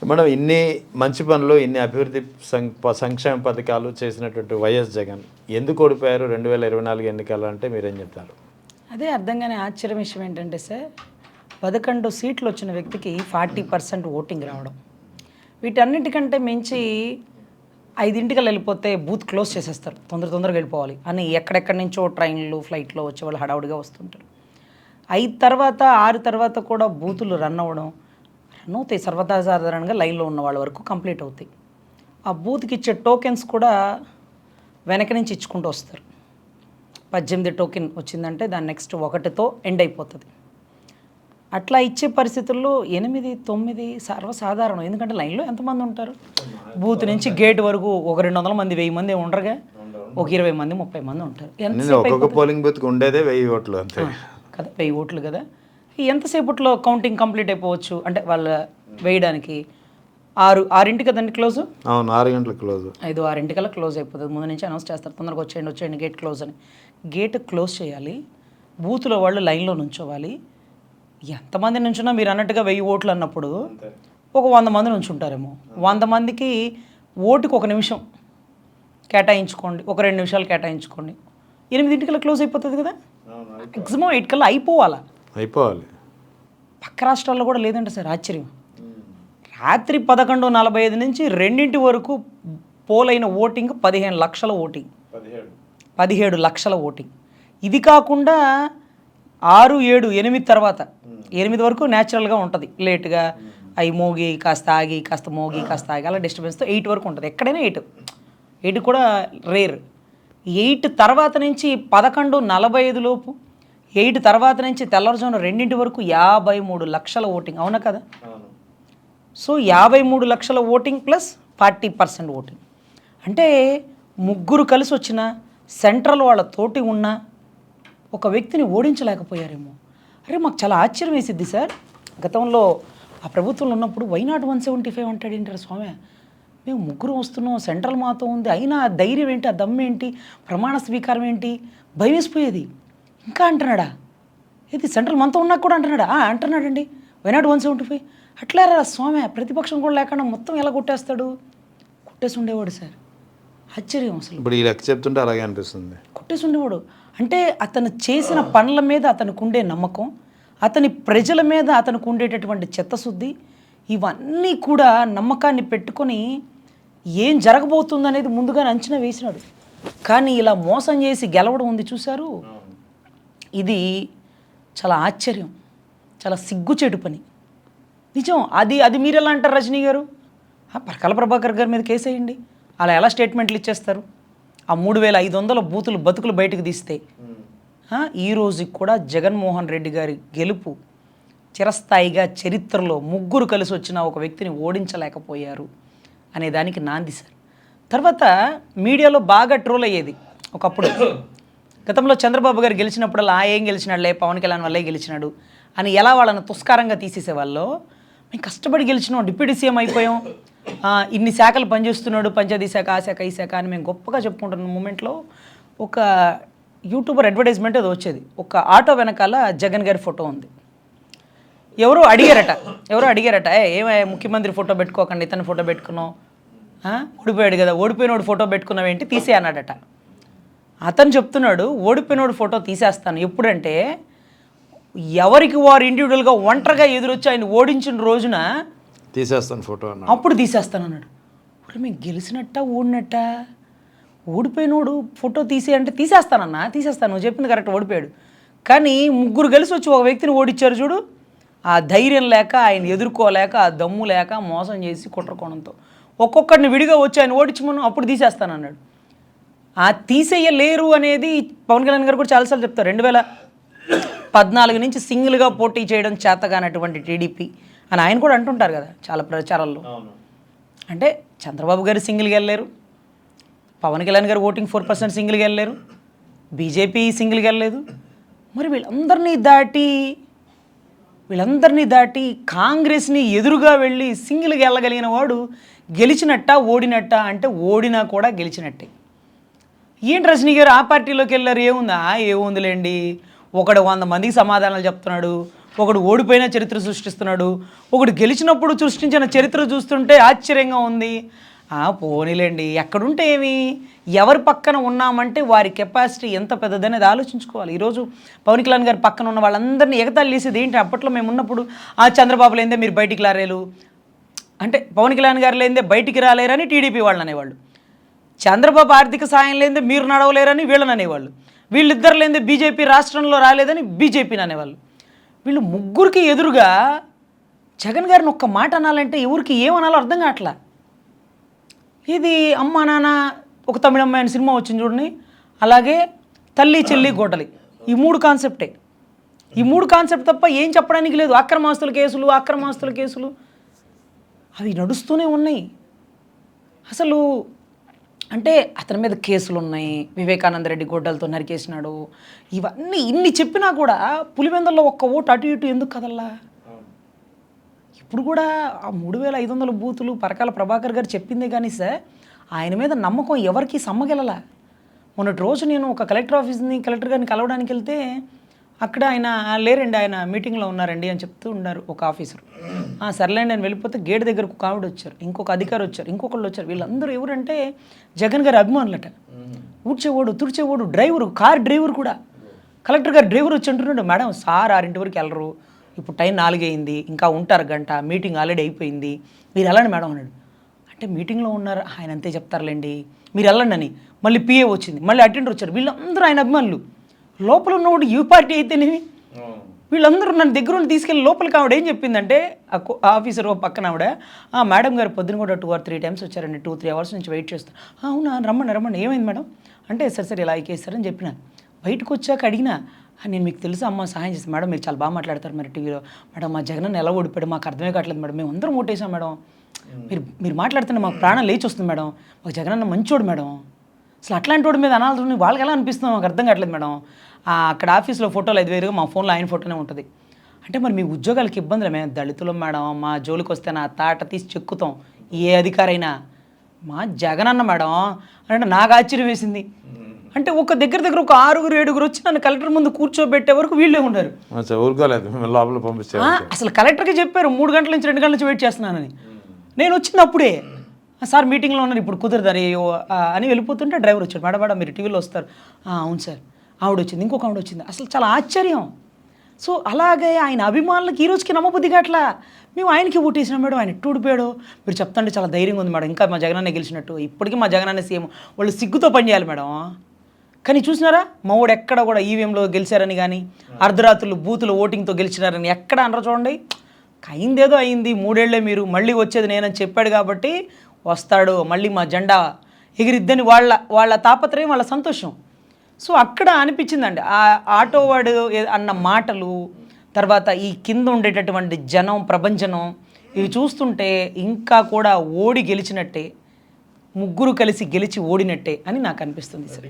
Madam ఇన్ని మంచి పనులు ఇన్ని అభివృద్ధి సంక్షేమ పథకాలు చేసినటువంటి వైఎస్ జగన్ ఎందుకు ఓడిపోయారు 2024 ఎన్నికలు అంటే మీరేం చెప్తారు? అదే అర్థం కాని ఆశ్చర్యం విషయం ఏంటంటే సార్ 11 సీట్లు వచ్చిన వ్యక్తికి 40% ఓటింగ్ రావడం, వీటన్నిటికంటే మించి 5 వెళ్ళిపోతే బూత్ క్లోజ్ చేసేస్తారు, తొందరగా వెళ్ళిపోవాలి అని ఎక్కడెక్కడి నుంచో ట్రైన్లు ఫ్లైట్లో వచ్చే వాళ్ళు హడావుడిగా వస్తుంటారు. 5 తర్వాత 6 తర్వాత కూడా బూతులు రన్ అవుతాయి, సర్వసాధారణంగా లైన్లో ఉన్న వాళ్ళ వరకు కంప్లీట్ అవుతాయి. ఆ బూత్కి ఇచ్చే టోకెన్స్ కూడా వెనక నుంచి ఇచ్చుకుంటూ వస్తారు. 18 టోకెన్ వచ్చిందంటే దాని నెక్స్ట్ 1తో ఎండ్ అయిపోతుంది. అట్లా ఇచ్చే పరిస్థితుల్లో 8, 9 సర్వసాధారణం. ఎందుకంటే లైన్లో ఎంతమంది ఉంటారు? బూత్ నుంచి గేట్ వరకు ఒక 200 మంది 1000 మంది ఉండరుగా, ఒక 20 మంది 30 మంది ఉంటారు. ఒక్కొక్క పోలింగ్ బూత్కి ఉండేదే 1000 ఓట్లు అంతే కదా, 1000 ఓట్లు కదా. ఎంతసేపట్లో కౌంటింగ్ కంప్లీట్ అయిపోవచ్చు అంటే వాళ్ళు వేయడానికి 6 కదండి క్లోజ్. అవును, 6 గంటలకు క్లోజ్. 6 క్లోజ్ అయిపోతుంది. ముందు నుంచి అనౌన్స్ చేస్తారు, తొందరగా వచ్చేయండి గేట్ క్లోజ్ అని. గేట్ క్లోజ్ చేయాలి, బూత్లో వాళ్ళు లైన్లో నుంచోవాలి. ఎంతమంది నుంచున్నా మీరు అన్నట్టుగా 1000 ఓట్లు అన్నప్పుడు ఒక 100 మంది నుంచుంటారేమో. 100 మందికి ఓటుకు 1 నిమిషం కేటాయించుకోండి, ఒక 2 నిమిషాలు కేటాయించుకోండి, 8 క్లోజ్ అయిపోతుంది కదా. మ్యాక్సిమం 8 కల్లా అయిపోవాలి. పక్క రాష్ట్రాల్లో కూడా లేదంటే సార్ ఆశ్చర్యం. రాత్రి 11:45 నుంచి 2 వరకు పోలైన ఓటింగ్ 15 లక్షల ఓటింగ్, 17 లక్షల ఓటింగ్. ఇది కాకుండా 6, 7, 8 తర్వాత 8 వరకు న్యాచురల్గా ఉంటుంది, లేట్గా అవి మోగి కాస్త ఆగి కాస్త మోగి కాస్త ఆగి అలా డిస్టర్బెన్స్తో 8 వరకు ఉంటుంది. ఎక్కడైనా 8 కూడా రేర్. 8 తర్వాత నుంచి 11:45 లోపు, 8 తర్వాత నుంచి తెల్లవారుజామున 2 వరకు 53 లక్షల ఓటింగ్. అవునా కదా? సో 53 లక్షల ఓటింగ్ ప్లస్ 40% ఓటింగ్ అంటే ముగ్గురు కలిసి వచ్చిన సెంట్రల్ వాళ్ళ తోటి ఉన్న ఒక వ్యక్తిని ఓడించలేకపోయారేమో. అరే మాకు చాలా ఆశ్చర్యం వేసిద్ది సార్. గతంలో ఆ ప్రభుత్వంలో ఉన్నప్పుడు వైనాట్ 175 అంటాడు ఏంటారు స్వామి, మేము ముగ్గురు వస్తున్నాం, సెంట్రల్ మాతో ఉంది, అయినా ఆ ధైర్యం ఏంటి, ఆ దమ్ము ఏంటి, ప్రమాణ స్వీకారం ఏంటి, భయం వేసిపోయేది. ఇంకా అంటున్నాడా, ఇది సెంట్రల్ మనతో ఉన్నా కూడా అంటున్నాడండి వైనాట్ 175. అట్లేరా స్వామి, ప్రతిపక్షం కూడా లేకుండా మొత్తం ఎలా కొట్టేస్తాడు, కొట్టేసి ఉండేవాడు సార్. ఆశ్చర్యం అసలు. ఇప్పుడు ఈ లెక్క చెప్తుంటే అలాగే అనిపిస్తుంది. కొట్టేసి ఉండేవాడు అంటే అతను చేసిన పనుల మీద అతనికి ఉండే నమ్మకం, అతని ప్రజల మీద అతనికి ఉండేటటువంటి చిత్తశుద్ధి, ఇవన్నీ కూడా నమ్మకాన్ని పెట్టుకొని ఏం జరగబోతుందనేది ముందుగానే అంచనా వేసినాడు. కానీ ఇలా మోసం చేసి గెలవడం ఉంది చూశారు, ఇది చాలా ఆశ్చర్యం, చాలా సిగ్గుచేటు పని. నిజం. అది మీరు ఎలా అంటారు రజనీ గారు? పరకాల ప్రభాకర్ గారి మీద కేసు వేయండి, అలా ఎలా స్టేట్మెంట్లు ఇచ్చేస్తారు? ఆ 3500 బూతులు బతుకులు బయటకు తీస్తే ఈ రోజుకి కూడా జగన్మోహన్ రెడ్డి గారి గెలుపు చిరస్థాయిగా చరిత్రలో ముగ్గురు కలిసి వచ్చిన ఒక వ్యక్తిని ఓడించలేకపోయారు అనే దానికి నాంది సార్. తర్వాత మీడియాలో బాగా ట్రోల్ అయ్యేది ఒకప్పుడు. గతంలో చంద్రబాబు గారు గెలిచినప్పుడల్లా ఏం గెలిచినాడులే, పవన్ కళ్యాణ్ వల్లే గెలిచినాడు అని ఎలా వాళ్ళని తుస్కారంగా తీసేసేవాళ్ళు. మేము కష్టపడి గెలిచినాం, డిప్యూటీ సీఎం అయిపోయాం, ఇన్ని శాఖలు పనిచేస్తున్నాడు, పంచాయతీ శాఖ, ఆ శాఖ, ఈ శాఖ అని మేము గొప్పగా చెప్పుకుంటున్న మూమెంట్లో ఒక యూట్యూబర్ అడ్వర్టైజ్మెంట్ అది వచ్చేది. ఒక ఆటో వెనకాల జగన్ గారి ఫోటో ఉంది. ఎవరో అడిగారట ఏమయ్యా ముఖ్యమంత్రి ఫోటో పెట్టుకోకండి, ఇతని ఫోటో పెట్టుకున్నావు, ఓడిపోయాడు కదా, ఓడిపోయినోడు ఫోటో పెట్టుకున్నావు ఏంటి, తీసే అన్నాడట. అతను చెప్తున్నాడు ఓడిపోయినోడు ఫోటో తీసేస్తాను ఎప్పుడంటే ఎవరికి వారు ఇండివిజువల్గా ఒంటరిగా ఎదురొచ్చి ఆయన ఓడించిన రోజున తీసేస్తాను ఫోటో అన్న, అప్పుడు తీసేస్తాను అన్నాడు. ఇప్పుడు మేము గెలిచినట్ట ఓడినట్ట, ఓడిపోయినోడు ఫోటో అంటే తీసేస్తాను, నువ్వు చెప్పింది కరెక్ట్, ఓడిపోయాడు. కానీ ముగ్గురు కలిసి వచ్చి ఒక వ్యక్తిని ఓడించారు చూడు, ఆ ధైర్యం లేక, ఆయన ఎదుర్కోలేక, ఆ దమ్ము లేక, మోసం చేసి కుట్రకోణంతో ఒక్కొక్కడిని విడిగా వచ్చి ఆయన ఓడించమను, అప్పుడు తీసేస్తానన్నాడు. ఆ తీసేయలేరు అనేది పవన్ కళ్యాణ్ గారు కూడా చాలాసార్లు చెప్తారు. 2014 నుంచి సింగిల్గా పోటీ చేయడం చేతగానటువంటి టీడీపీ అని ఆయన కూడా అంటుంటారు కదా చాలా ప్రచారాల్లో. అంటే చంద్రబాబు గారు సింగిల్గా వెళ్ళలేరు, పవన్ కళ్యాణ్ గారు ఓటింగ్ 4% సింగిల్గా వెళ్ళలేరు, బీజేపీ సింగిల్గా వెళ్ళలేదు. మరి వీళ్ళందరినీ దాటి కాంగ్రెస్ని ఎదురుగా వెళ్ళి సింగిల్గా వెళ్ళగలిగిన వాడు గెలిచినట్ట ఓడినట్ట అంటే ఓడినా కూడా గెలిచినట్టే. ఏంటి రజనీ గారు ఆ పార్టీలోకి వెళ్ళారు, ఏముందిలేండి, ఒకడు 100 మందికి సమాధానాలు చెప్తున్నాడు, ఒకడు ఓడిపోయిన చరిత్ర సృష్టిస్తున్నాడు, ఒకడు గెలిచినప్పుడు సృష్టించిన చరిత్ర చూస్తుంటే ఆశ్చర్యంగా ఉంది. పోనీలేండి, ఎక్కడుంటే ఏమి, ఎవరి పక్కన ఉన్నామంటే వారి కెపాసిటీ ఎంత పెద్దదనేది ఆలోచించుకోవాలి. ఈరోజు పవన్ కళ్యాణ్ గారి పక్కన ఉన్న వాళ్ళందరినీ ఎగతాళి చేసేది ఏంటి? అప్పట్లో మేము ఉన్నప్పుడు చంద్రబాబు లేదే మీరు బయటికి రాలేరు అంటే, పవన్ కళ్యాణ్ గారు లేదే బయటికి రాలేరని టీడీపీ వాళ్ళు అనేవాళ్ళు, చంద్రబాబు ఆర్థిక సాయం లేదే మీరు నడవలేరని వీళ్ళని అనేవాళ్ళు, వీళ్ళిద్దరు లేదే బీజేపీ రాష్ట్రంలో రాలేదని బీజేపీని అనేవాళ్ళు. వీళ్ళు ముగ్గురికి ఎదురుగా జగన్ గారిని ఒక్క మాట అనాలంటే ఎవరికి ఏమనాలో అర్థం కావట్లా. ఇది అమ్మ నాన్న ఒక తమిళమ్మాయి అనే సినిమా వచ్చింది చూడండి, అలాగే తల్లి చెల్లి గొడ్డలి, ఈ 3 కాన్సెప్టే. ఈ 3 కాన్సెప్ట్ తప్ప ఏం చెప్పడానికి లేదు. అక్రమాస్తుల కేసులు అవి నడుస్తూనే ఉన్నాయి. అసలు అంటే అతని మీద కేసులు ఉన్నాయి, వివేకానంద రెడ్డి గొడ్డలతో నరికేసినాడు, ఇవన్నీ ఇన్ని చెప్పినా కూడా పులివెందుల్లో ఒక్క ఓటు అటు ఇటు ఎందుకు కదల్లా? ఇప్పుడు కూడా ఆ 3500 బూతులు పరకాల ప్రభాకర్ గారు చెప్పిందే కానీ సార్, ఆయన మీద నమ్మకం ఎవరికి సమ్మగెలలా. మొన్నటి రోజు నేను ఒక కలెక్టర్ గారిని కలవడానికి వెళ్తే అక్కడ ఆయన లేరండి, ఆయన మీటింగ్లో ఉన్నారండి అని చెప్తూ ఉన్నారు ఒక ఆఫీసర్. సర్లేండి నేను వెళ్ళిపోతే గేట్ దగ్గరకు ఒక ఆవిడ వచ్చారు, ఇంకొక అధికారి వచ్చారు, ఇంకొకళ్ళు వచ్చారు. వీళ్ళందరూ ఎవరంటే జగన్ గారి అభిమానులట. ఊడ్చేవాడు, తుడిచేవాడు, డ్రైవరు, కార్ డ్రైవర్ కూడా. కలెక్టర్ గారు డ్రైవర్ వచ్చి అంటున్నాడు, మేడం సార్ 6 వరకు వెళ్ళరు, ఇప్పుడు టైం 4 అయింది, ఇంకా ఉంటారు గంట, మీటింగ్ ఆల్రెడీ అయిపోయింది, మీరు వెళ్ళండి మేడం అన్నాడు. అంటే మీటింగ్లో ఉన్నారు, ఆయన అంతే చెప్తారులేండి, మీరు వెళ్ళండి అని. మళ్ళీ పిఏ వచ్చింది, మళ్ళీ అటెండర్ వచ్చారు, వీళ్ళందరూ ఆయన అభిమానులు. లోపల ఉన్నవాడు యూ పార్టీ అయితేనేమి, వీళ్ళందరూ నన్ను దగ్గర నుండి తీసుకెళ్ళి లోపలికి ఆవిడ ఏం చెప్పిందంటే, ఆఫీసర్ పక్కన ఆవిడ, మేడం గారు పొద్దున కూడా 2 or 3 times వచ్చారండి, 2-3 hours నుంచి వెయిట్ చేస్తాను. అవునా, రమ్మని ఏమైంది మేడం అంటే, సరే ఇలా ఎక్కేస్తారని చెప్పిన. బయటకు వచ్చాక అడిగినా, నేను మీకు తెలుసు అమ్మ సహాయం చేస్తాను మేడం, మీరు చాలా బాగా మాట్లాడతారు మరి టీవీలో, మేడం మా జగన్ ఎలా ఓడిపోయాడు మాకు అర్థమే కావట్లేదు మేడం, మేము అందరం ఓటేసాం మేడం, మీరు మాట్లాడుతుంటే మాకు ప్రాణం లేచి వస్తుంది మేడం, మాకు జగన్ అన్న మంచోడు మేడం, అసలు అట్లాంటి వాడి మీద అనాల్సి వాళ్ళకి ఎలా అనిపిస్తుందో మాకు అర్థం కావట్లేదు మేడం, అక్కడ ఆఫీస్లో ఫోటోలు 5,000, మా ఫోన్లో ఆయన ఫోటోనే ఉంటుంది. అంటే మరి మీ ఉద్యోగాలకు ఇబ్బందులు, మేము దళితులం మేడం, మా జోలికి వస్తే నా తాట తీసి చెక్కుతాం ఏ అధికారైనా, మా జగన్ అన్న మేడం అంటే నాకు ఆశ్చర్యం వేసింది. అంటే ఒక దగ్గర ఒక 6-7 వచ్చి నన్ను కలెక్టర్ ముందు కూర్చోబెట్టే వరకు వీళ్ళే ఉన్నారు. లోపల పంపిస్తే అసలు కలెక్టర్కి చెప్పారు 3 గంటల నుంచి 2 గంటల నుంచి వెయిట్ చేస్తున్నానని. నేను వచ్చినప్పుడే సార్ మీటింగ్లో ఉన్నారు ఇప్పుడు కుదరదు అని వెళ్ళిపోతుంటే డ్రైవర్ వచ్చాడు, మేడం మీరు టీవీలో వస్తారు, అవును సార్, ఆవిడ వచ్చింది, ఇంకొక ఆవిడ వచ్చింది. అసలు చాలా ఆశ్చర్యం. సో అలాగే ఆయన అభిమానులకి ఈ రోజుకి నమ్మబుద్ధి కావట్లా. మేము ఆయనకి ఓటేసినాం మేడం, ఆయన ఎట్టుడిపోయాడు, మీరు చెప్తుంటే చాలా ధైర్యంగా ఉంది మేడం, ఇంకా మా జగనన్నే గెలిచినట్టు, ఇప్పటికీ మా జగనన్నే సీఎం, వాళ్ళు సిగ్గుతో పనిచేయాలి మేడం. కానీ చూసినారా మావాడు ఎక్కడ కూడా ఈవీఎంలో గెలిచారని కానీ, అర్ధరాత్రులు బూతులు ఓటింగ్తో గెలిచినారని ఎక్కడ అనరు చూడండి. అయిందేదో అయింది, 3 ఏళ్లే మీరు, మళ్ళీ వచ్చేది నేనని చెప్పాడు కాబట్టి వస్తాడు, మళ్ళీ మా జెండా ఎగిరిద్దని వాళ్ళ తాపత్రయం, వాళ్ళ సంతోషం. సో అక్కడ అనిపించిందండి ఆ ఆటో వాడు అన్న మాటలు, తర్వాత ఈ కింద ఉండేటటువంటి జనం ప్రభంజనం ఇవి చూస్తుంటే ఇంకా కూడా ఓడి గెలిచినట్టే, ముగ్గురు కలిసి గెలిచి ఓడినట్టే అని నాకు అనిపిస్తుంది సార్.